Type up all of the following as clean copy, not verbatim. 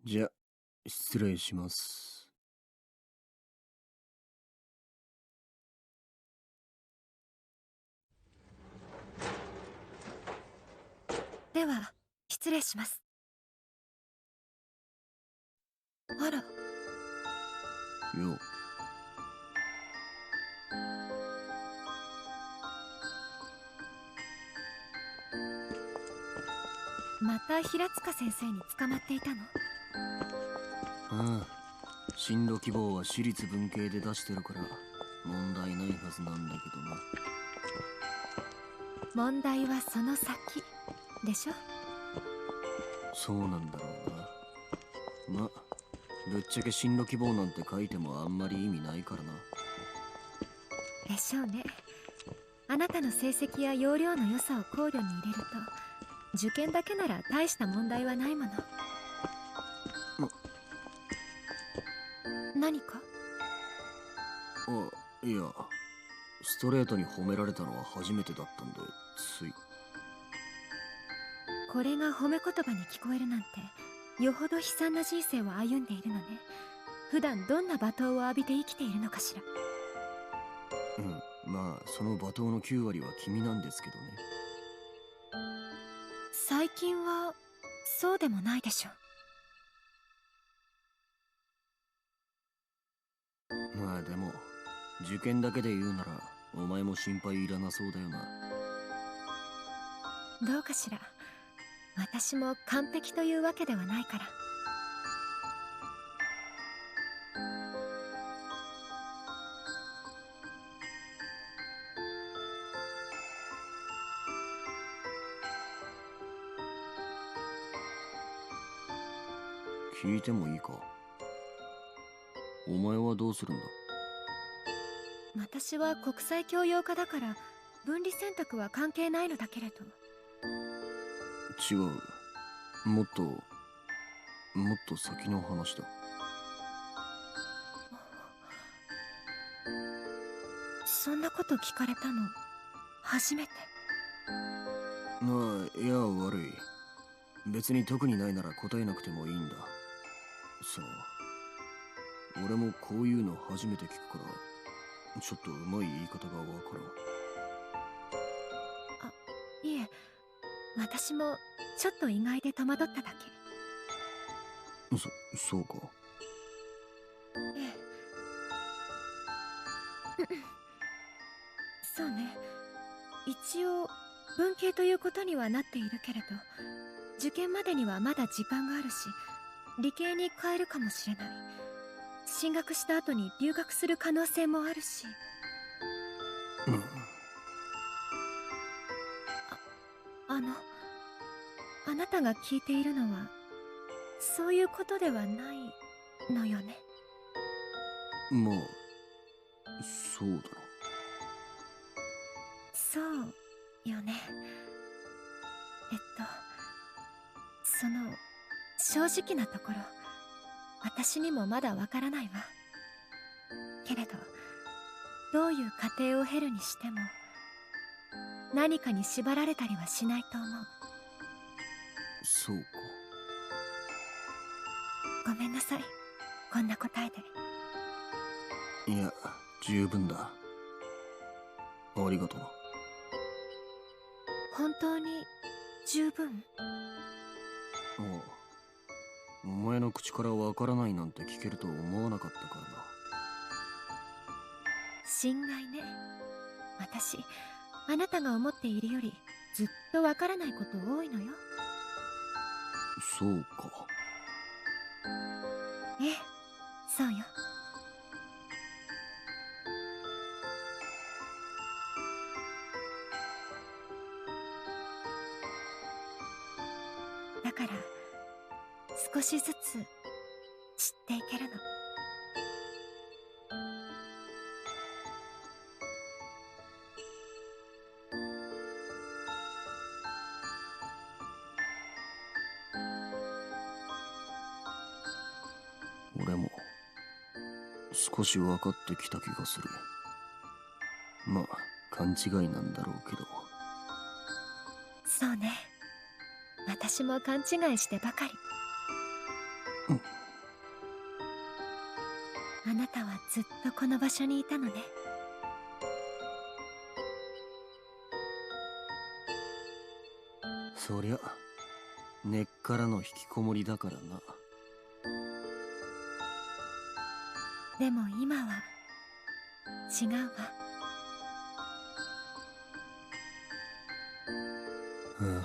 じゃ、失礼します。では、失礼します。あら、よ、また平塚先生に捕まっていたの？ああ、進路希望は私立文系で出してるから、問題ないはずなんだけどな。問題はその先でしょ？そうなんだろうな。ま、ぶっちゃけ進路希望なんて書いてもあんまり意味ないからな。でしょうね。あなたの成績や要領の良さを考慮に入れると、受験だけなら大した問題はないもの。何か？あ、いや、ストレートに褒められたのは初めてだったんで、つい。これが褒め言葉に聞こえるなんて、よほど悲惨な人生を歩んでいるのね。普段どんな罵倒を浴びて生きているのかしら。うん、まあ、その罵倒の9割は君なんですけどね。最近はそうでもないでしょ。まあでも、受験だけで言うなら、お前も心配いらなそうだよな。どうかしら。私も完璧というわけではないから。聞いてもいいか？お前はどうするんだ？私は国際教養科だから分離選択は関係ないのだけれど。違う。もっと先の話だ。そんなこと聞かれたの初めて。まあ、いや悪い。別に特にないなら答えなくてもいいんだ。その、俺もこういうの初めて聞くから、ちょっとうまい言い方がわからん。あ、いえ、私もちょっと意外で戸惑っただそうか。け。ええ。そうね。一応文系ということにはなっているけれど、受験までにはまだ時間があるし、理系に変えるかもしれない。進学した後に留学する可能性もあるし。うん。あの、あなたが聞いているのはそういうことではないのよね。まあ、そうだな。そうよね。えっとその正直なところ、私にもまだわからないわ。けれど、どういう過程を経るにしても何かに縛られたりはしないと思う。そうか。ごめんなさい、こんな答えで。いや、十分だ。ありがとな。本当に十分？ああ、お前の口からわからないなんて聞けると思わなかったからな。心外ね。私、あなたが思っているよりずっとわからないこと多いのよ。そうか。ええ、そうよ。だから少しずつ知っていけるの。俺も少し分かってきた気がする。まあ、勘違いなんだろうけど。そうね。私も勘違いしてばかり。うん。あなたはずっとこの場所にいたのね。そりゃ根っからの引きこもりだからな。でも今は違うわ。うん。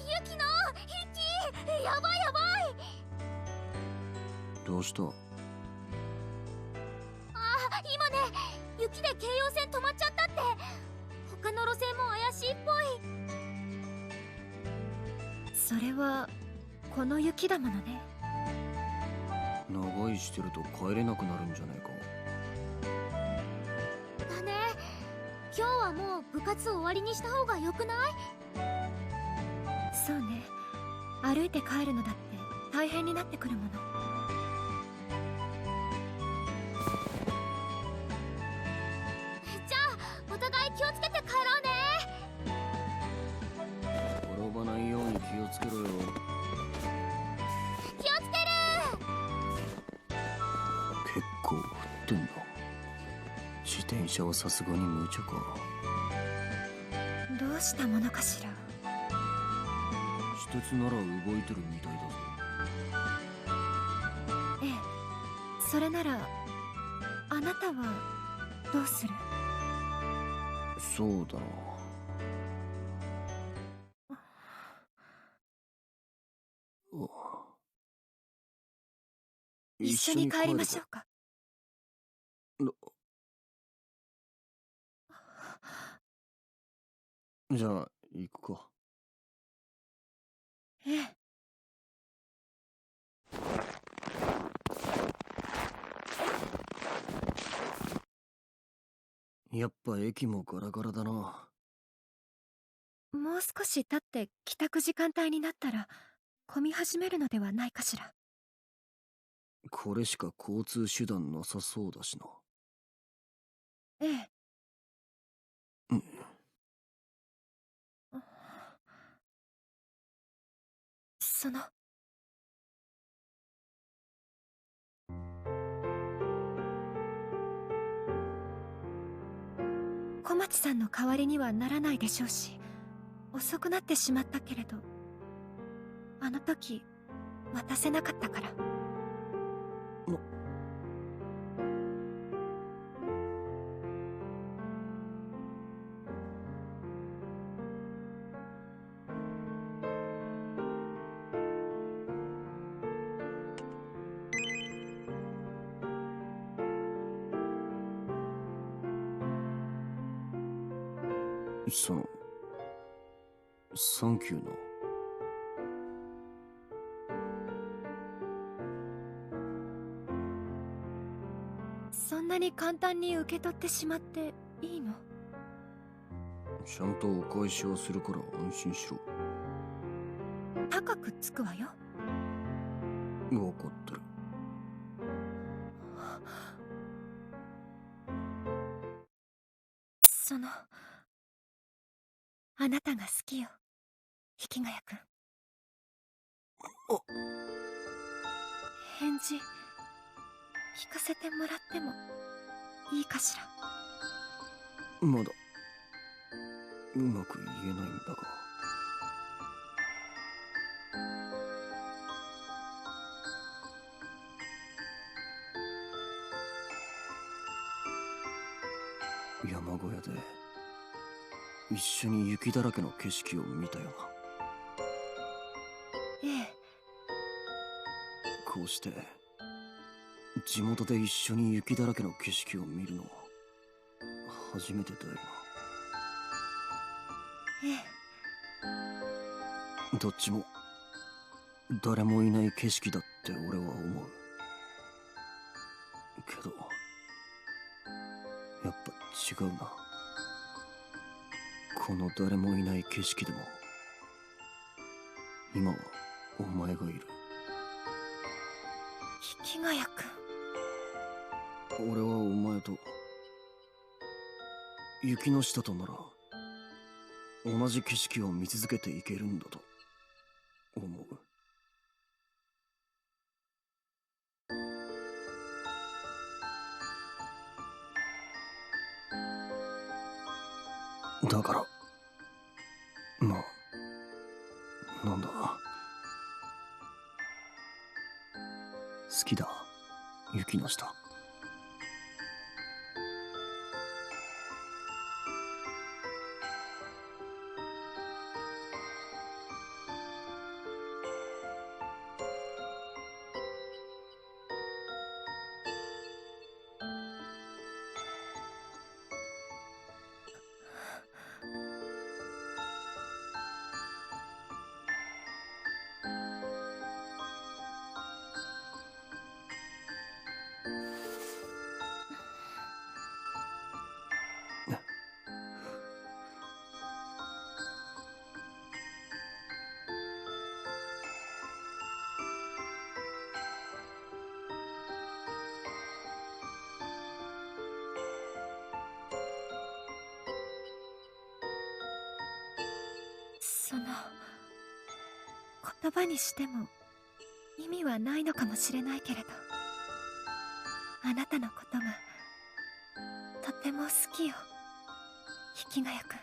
ユキのヒッキー、やばいやばい。どうした？あ、今ね、雪で京葉線止まっちゃったって。他の路線も怪しいっぽい。それはこの雪だものね。長居してると帰れなくなるんじゃねえか。だね。今日はもう部活終わりにした方がよくない？そうね。歩いて帰るのだって大変になってくるもの。じゃあお互い気をつけて帰ろうね。転ばないように気をつけろよ。気をつける。結構降ってんな。自転車はさすがに無茶か。どうしたものかしら。私鉄なら動いてるみたいだぞ。ええ、それならあなたはどうする？そうだな。一緒に帰りましょうか。じゃあ行くか。ええ。やっぱ駅もガラガラだな。もう少し経って帰宅時間帯になったら混み始めるのではないかしら。これしか交通手段なさそうだしな。ええ。うん。その小町さんの代わりにはならないでしょうし、遅くなってしまったけれど、あの時渡せなかったから。サンキューな。そんなに簡単に受け取ってしまっていいの？ちゃんとお返しはするから安心しろ。高くつくわよ。分かってる。あなたが好きよ、引ヶ谷くん。返事聞かせてもらってもいいかしら。まだうまく言えないんだが。山小屋で一緒に雪だらけの景色を見たよな。ええ。こうして地元で一緒に雪だらけの景色を見るのは初めてだよな。ええ。どっちも誰もいない景色だって俺は思うけど、やっぱ違うな。この誰もいない景色でも今はお前がいる。引ヶ谷くん。俺はお前と雪の下となら同じ景色を見続けていけるんだと思う。だからまあなんだ、好きだ、雪の下。その言葉にしても意味はないのかもしれないけれど、あなたのことがとても好きよ、引ヶ谷くん。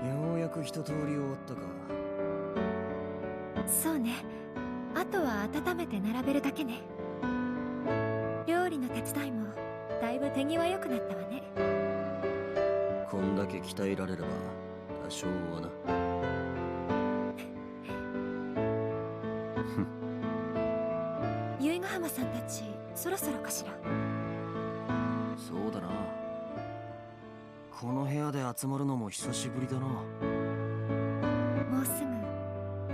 ようやく一通り終わったか。そうね、あとは温めて並べるだけね。料理の手伝いもだいぶ手際良くなったわね。こんだけ鍛えられれば多少はな。由比ヶ浜さんたちそろそろかしら。そうだな、この部屋で集まるのも久しぶりだな。もうすぐ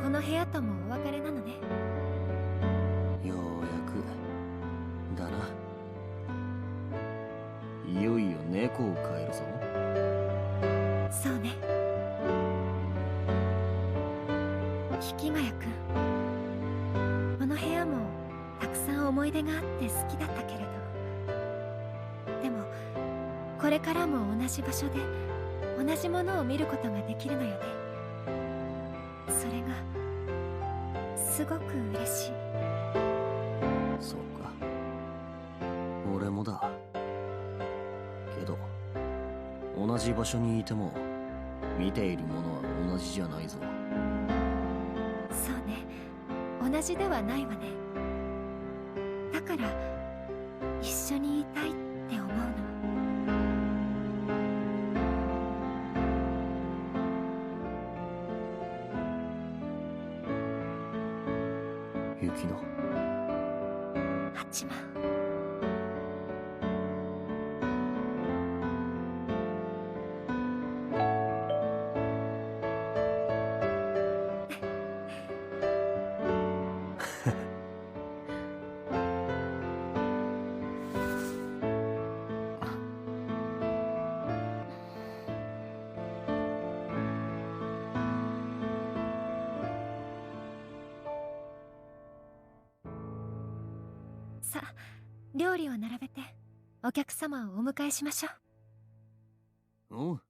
この部屋ともお別れなのね。ようやくだな。いよいよ猫を飼えるぞ。そうね。引ヶ谷くん、この部屋もたくさん思い出があって好きだったけれど、でもこれからも同じ場所で同じものを見ることができるのよね。それがすごく嬉しい。そうか、俺もだけど、同じ場所にいても見ているものは同じじゃないぞ。同じではないわね。だから一緒にいたいって思うの。雪乃。八幡。さあ、料理を並べてお客様をお迎えしましょう。おう。